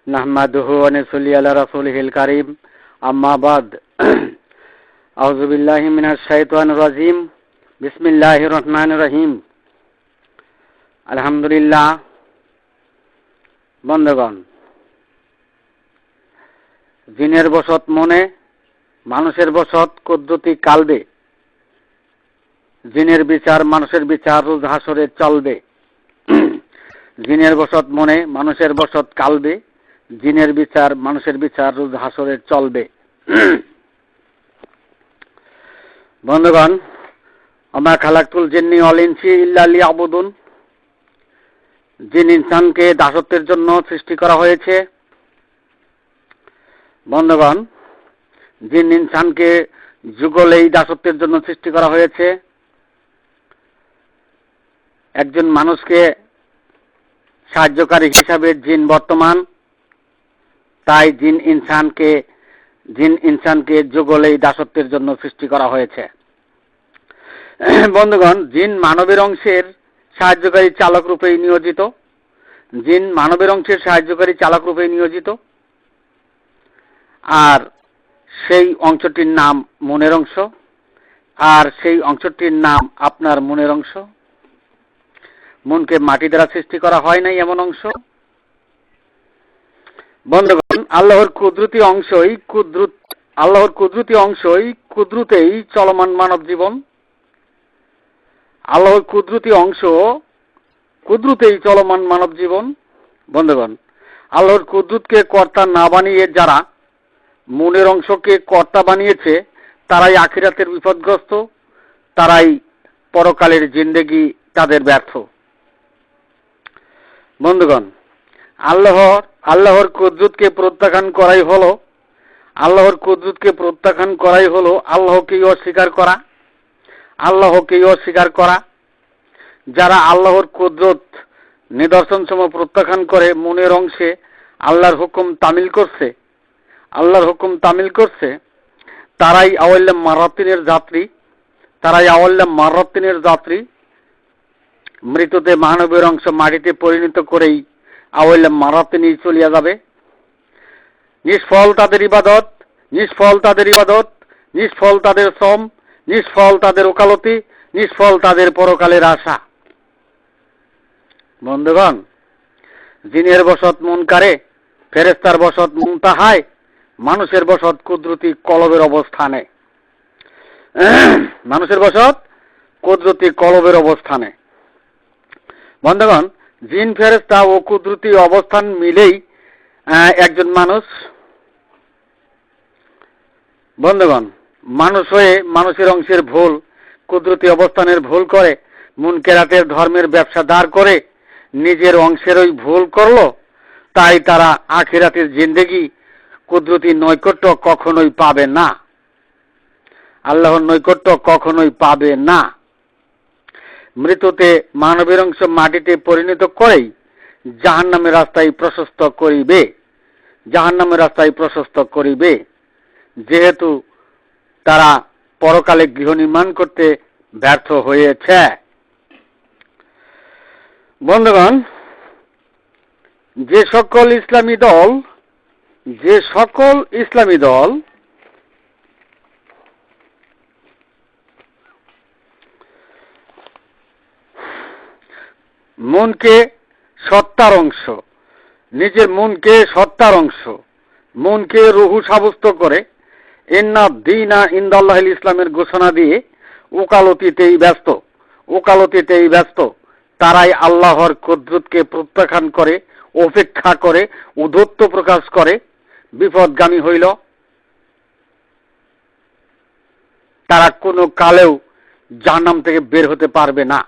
নাহমাদুহু ওয়া নুসাল্লি আলা রাসূলিহিল কারীম আম্মা বাদ আউযু বিল্লাহি মিনাশ শাইতানির রাজীম বিসমিল্লাহির রহমানির রহিম আলহামদুলিল্লাহ। বন্ধুগণ, জিনের বশত মনে, মানুষের বশত কুদরতি কালবে। জিনের বিচার মানুষের বিচার রোজ হাসরে চলবে। জিনের বশত মনে, মানুষের বশত কালবে। জিনের বিচার মানুষের বিচার রোজ হাসরে চলবে। বন্ধুগণ, আমা খালাকতুল জিন্নি ওয়াল ইনসি ইল্লা লিয়াবুদুন। জিন ইনসানকে দাসত্বের জন্য সৃষ্টি করা হয়েছে। বন্ধুগণ, জিন ইনসানকে যুগলেই দাসত্বের জন্য সৃষ্টি করা হয়েছে। একজন মানুষকে সাহায্যকারী হিসাবে জিন বর্তমান, তাই জিন ইনসানকে যুগলেই দাসত্বের জন্য সৃষ্টি করা হয়েছে। বন্ধুগণ, জিন মানবের অংশের সাহায্যকারী চালক রূপেই নিয়োজিত। জিন মানবের অংশের সাহায্যকারী চালক রূপেই নিয়োজিত। আর সেই অংশটির নাম মনের অংশ। আর সেই অংশটির নাম আপনার মনের অংশ। মনকে মাটি দ্বারা সৃষ্টি করা হয় নাই এমন অংশ। বন্ধুগণ, আল্লাহর কুদরতি অংশই কুদরতেই চলমান মানব জীবন। আল্লাহর কুদরতি অংশ কুদরতেই চলমান মানব জীবন। বন্ধুগণ, আল্লাহর কুদরতকে কর্তা না বানিয়ে যারা মনের অংশকে কর্তা বানিয়েছে, তারাই আখিরাতের বিপদগ্রস্ত, তারাই পরকালের জিন্দেগি তাদের ব্যর্থ। বন্ধুগণ, আল্লাহর কুদরতকে প্রত্যাখ্যান করাই হলো আল্লাহকেই অস্বীকার করা। যারা আল্লাহর কুদরত নিদর্শনসমূহ প্রত্যাখ্যান করে মনের অংশে আল্লাহর হুকুম তামিল করছে, তারাই আওয়াল্লা মারাত্তিনের যাত্রী। মৃততে মানবের অংশ মাটিতে পরিণত করেই আওয়াল্লা মারাত্তিনি চলিয়া যাবে। নিষ্ফল তাদের ইবাদত, নিষ্ফল তাদের শ্রম, নিষ্ফল তাদের ওকালতি, নিষ্ফল তাদের পরকালের আশা। বন্ধুগণ, জিনের বশত মুনকারে, ফেরেশতার বশত মুনতাহায়, মানুষের বশত কুদরতি কলবের অবস্থানে। বন্ধুগণ, জিন ফেরেশতা ও কুদরতি অবস্থান মিলেই একজন মানুষ। বন্ধুগণ, মানুষ হয়ে মানুষের অংশের ভুল, কুদরতি অবস্থানের ভুল করে, মুনকেরাতের ধর্মের ব্যবসা দাঁড় করে নিজের অংশেরই ভুল করলো, তাই তারা আখিরাতের জিন্দেগি কুদরতি নৈকট্য কখনোই পাবে না। আল্লাহর নৈকট্য কখনোই পাবে না। মৃততে মানবের অংশ মাটিতে পরিণত করেই জাহান্নামের রাস্তায় প্রশস্ত করিবে। যেহেতু তারা পরকালে গৃহ নির্মাণ করতে ব্যর্থ হয়েছে। বন্ধুগণ, যে সকল ইসলামী দল মনকে সত্তার অংশ, নিজের মনকে সত্তার অংশ, মনকে রুহু সাব্যস্ত করে ইন্না দীনা ইনদাল্লাহিল ইসলামের ঘোষণা দিয়ে ওকালতিতেই ব্যস্ত, তারাই আল্লাহর কুদরতকে প্রত্যাখ্যান করে, উপেক্ষা করে, উদ্ধত্ত প্রকাশ করে বিপদগামী হইল। তারা কোনো কালেও জাহান্নাম থেকে বের হতে পারবে না।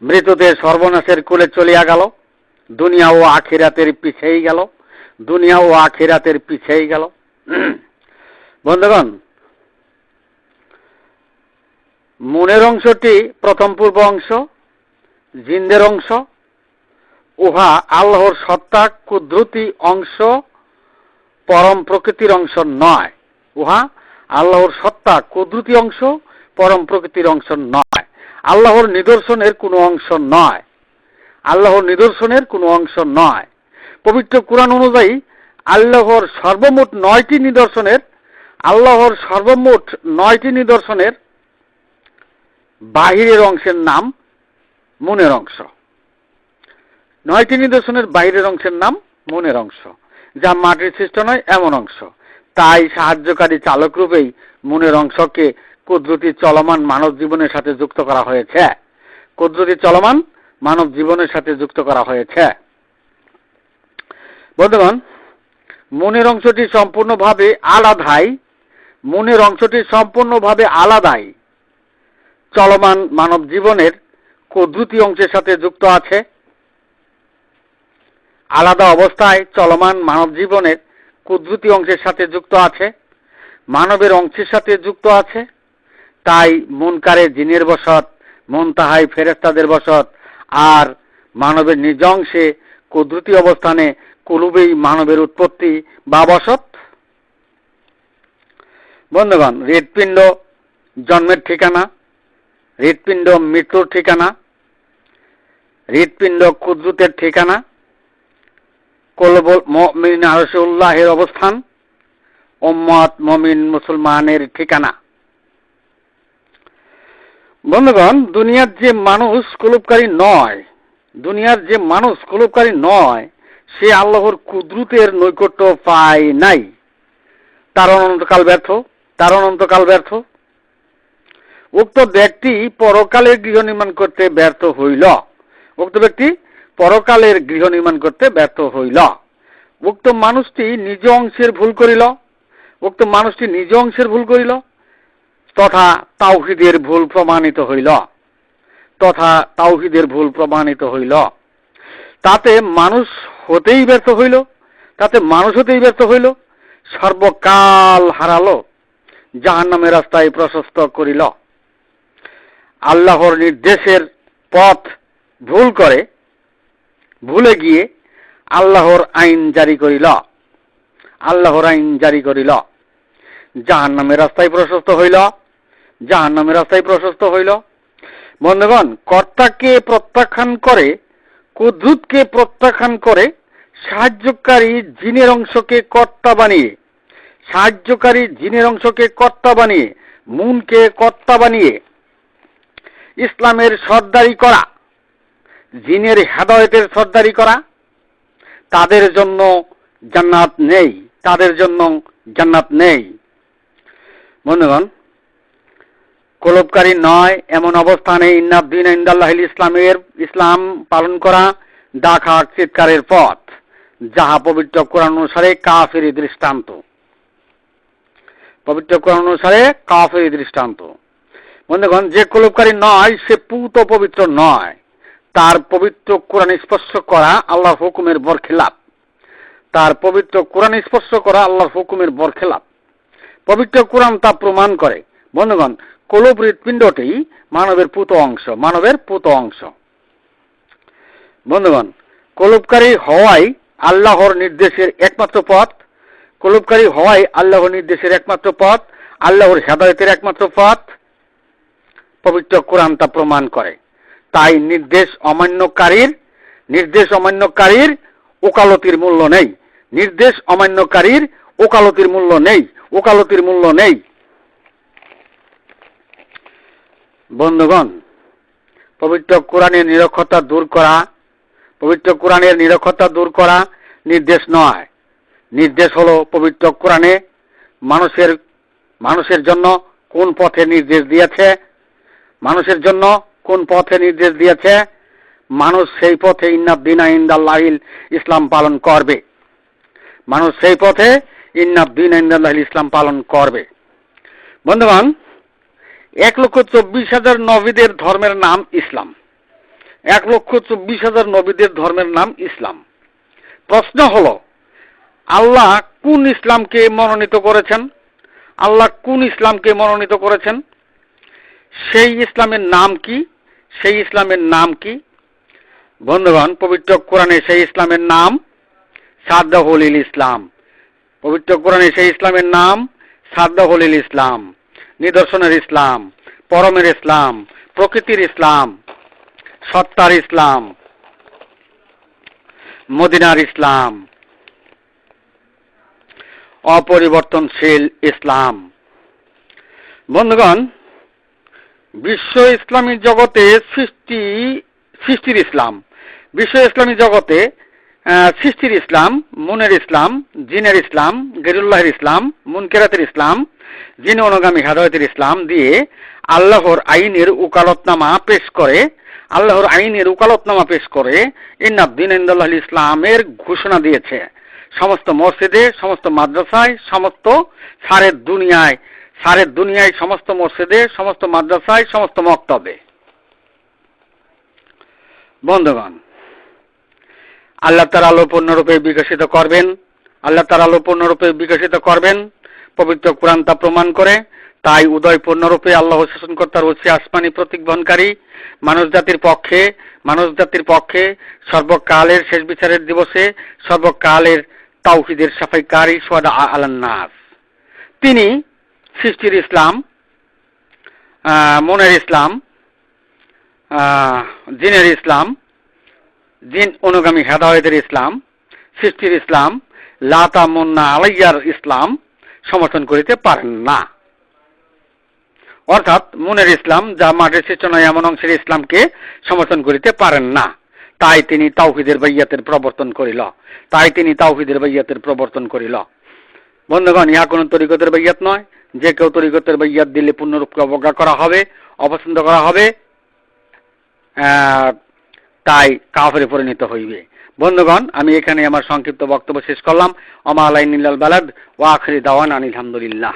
মৃতদের সর্বনাশের কোলে চলিয়া গেল, দুনিয়া ও আখিরাতের পিছেই গেল। বন্ধুগণ, মনের অংশটি প্রথম পূর্ব অংশ, জিনদের অংশ। উহা আল্লাহর সত্তা কুদরতি অংশ, পরম প্রকৃতির অংশ নয়। পরম প্রকৃতির অংশ নয়। আল্লাহর নিদর্শনের কোনো অংশ নয়। আল্লাহর নিদর্শনের কোনো অংশ নয়। পবিত্র কুরআন অনুযায়ী আল্লাহর সর্বমোট 9টি নিদর্শনের বাহিরের অংশের নাম মনের অংশ। 9টি নিদর্শনের বাহিরের অংশের নাম মনের অংশ, যা মাটির সৃষ্ট নয় এমন অংশ। তাই সাহায্যকারী চালক রূপেই মনের অংশকে কুদরতি চলমান মানব জীবনের সাথে যুক্ত করা হয়েছে। কুদরতি চলমান মানব জীবনের সাথে যুক্ত করা হয়েছে। বন্ধুগণ, মনের অংশটি সম্পূর্ণভাবে আলাদাই চলমান মানব জীবনের কুদরতি অংশের সাথে যুক্ত আছে। আলাদা অবস্থায় চলমান মানব জীবনের কুদরতি অংশের সাথে যুক্ত আছে, মানবের অংশের সাথে যুক্ত আছে। তাই মুনকারে জিনের বসত, মুনতাহায় ফেরেশতাদের বসত, আর মানবের নিজ অংশে কুদরতি অবস্থানে কুলুবেই মানবের উৎপত্তি বা বসত। বন্ধুগণ, হৃৎপিণ্ড জন্মের ঠিকানা, হৃৎপিণ্ড মৃত্যুর ঠিকানা, হৃৎপিণ্ড কুদরতের ঠিকানা, কলবুল মুমিন আরশুল্লাহের অবস্থান, উম্মত মুমিন মুসলমানের ঠিকানা। বন্ধুগণ, দুনিয়ার যে মানুষ কুলুপকারী নয়, সে আল্লাহর কুদরতের নৈকট্য পায় নাই। তার অনন্তকাল ব্যর্থ। উক্ত ব্যক্তি পরকালের গৃহ নির্মাণ করতে ব্যর্থ হইল। উক্ত মানুষটি নিজ অংশের ভুল করিল, তথা তাওহীদের ভুল প্রমাণিত হইল। তাতে মানুষ হতেই ব্যর্থ হইল, সর্বকাল হারালো, জাহান্নামের রাস্তায় প্রশস্ত করিল। আল্লাহর নির্দেশের পথ ভুলে গিয়ে আল্লাহর আইন জারি করিল, জাহান্নামের রাস্তায় প্রশস্ত হইল। বন্ধুগণ, কর্তাকে প্রত্যাখ্যান করে, কুদরতকে প্রত্যাখ্যান করে, সাহায্যকারী জিনের অংশকে কর্তা বানিয়ে, মুনকে কর্তা বানিয়ে ইসলামের সর্দারি করা, জিনের হেদায়েতের সর্দারি করা, তাদের জন্য জান্নাত নেই। বন্ধুগণ, কলবকারী নয় এমন অবস্থানে ইন্নাদ্দিন ইনদাল্লাহিল ইসলাম পালন করা ডাকা চিৎকারের পথ, যাহা পবিত্র কোরআন অনুসারে কাফেরি দৃষ্টান্ত। বন্ধুগণ, যে কলবকারী নয় সে পুত পবিত্র নয়। তার পবিত্র কোরআন স্পর্শ করা আল্লাহর হুকুমের বরখেলাপ। পবিত্র কোরআন তা প্রমাণ করে। বন্ধুগণ, কলব হৃৎপিণ্ডটি মানবের পুত অংশ। বন্ধুগণ, কলবকারী হওয়াই আল্লাহর নির্দেশের একমাত্র পথ, আল্লাহর হেদায়েতের একমাত্র পথ। পবিত্র কোরআন তা প্রমাণ করে। তাই নির্দেশ অমান্যকারীর ওকালতির মূল্য নেই। বন্ধুগণ, পবিত্র কোরআনের নিরক্ষতা দূর করা নির্দেশ নয়। নির্দেশ হলো পবিত্র কোরআনে মানুষের জন্য কোন পথে নির্দেশ দিয়েছে, মানুষ সেই পথে ইন্নাদ্দিনা ইনদাল্লাহিল ইসলাম পালন করবে। বন্ধুগণ, 1,24,000 নবীদের ধর্মের নাম ইসলাম। 1,24,000 নবীদের ধর্মের নাম ইসলাম। প্রশ্ন হলো, আল্লাহ কোন ইসলামকে মনোনীত করেছেন? সেই ইসলামের নাম কি? বন্ধুগণ, পবিত্র কোরআনে সেই ইসলামের নাম সাদাহুল ইসলাম, নিদর্শনের ইসলাম, পরমের ইসলাম, প্রকৃতির ইসলাম, সত্তার ইসলাম, মদিনার ইসলাম, অপরিবর্তনশীল ইসলাম। বন্ধুগণ, বিশ্ব ইসলামী জগতে সৃষ্টির ইসলাম, বিশ্ব ইসলামী জগতে সৃষ্টির ইসলাম, মুনের ইসলাম, জিনের ইসলাম, গেরুল্লাহের ইসলাম, মুনকেরাতের ইসলাম, জিন অনুগামী হেদায়েতের ইসলাম দিয়ে আল্লাহর আইনের উকালতনামা পেশ করে, আল্লাহর আইনের উকালতনামা পেশ করে ইন্নাদ্দিন ইনদাল্লাহিল ইসলামের ঘোষণা দিয়েছে। সমস্ত মসজিদে, সমস্ত মাদ্রাসায়, সমস্ত সারের দুনিয়ায় সমস্ত মসজিদে, সমস্ত মাদ্রাসায়, সমস্ত মক্তবে। বন্ধুগণ, আল্লাহ তাআলা আলো পূর্ণরূপে বিকশিত করবেন, আল্লাহ তাআলা আলো পূর্ণরূপে বিকশিত করবেন, পবিত্র কোরআন তা প্রমাণ করে। তাই উদয় পূর্ণরূপে আল্লাহ শাসনকর্তার হচ্ছে আসমানি প্রতীক বহনকারী মানুষ জাতির পক্ষে সর্বকালের শেষ বিচারের দিবসে সর্বকালের তাওহীদের সাফাইকারী শুহাদা আলান নাস। তিনি সৃষ্টির ইসলাম, মনের ইসলাম, জিনের ইসলাম, জিন অনুগামী হেদায়েতের ইসলাম, সৃষ্টির ইসলাম, লাতা মুন্না আলাইয়ার ইসলাম সমর্থন করিতে পারেন না। অর্থাৎ মনের ইসলাম, যা মাটির সৃষ্ট নয় এমন অংশের ইসলামকে সমর্থন করিতে পারেন না। তাই তিনি তাওহীদের বাইয়াতের প্রবর্তন করিল। বন্ধুগণ, ইহা কোন তরিকতের বাইয়াত নয়। যে কেউ তরিকতের বাইয়াত দিলে পূর্ণরূপে অবজ্ঞা করা হবে, অপছন্দ করা হবে, তাই কাফেরে পরিণত হইবে। বন্ধুগণ, আমি এখানে আমার সংক্ষিপ্ত বক্তব্য শেষ করলাম। ওমা আলাইনা ইল্লাল বালাগ ওয়া আখিরু দাওয়ানা আলহামদুলিল্লাহ।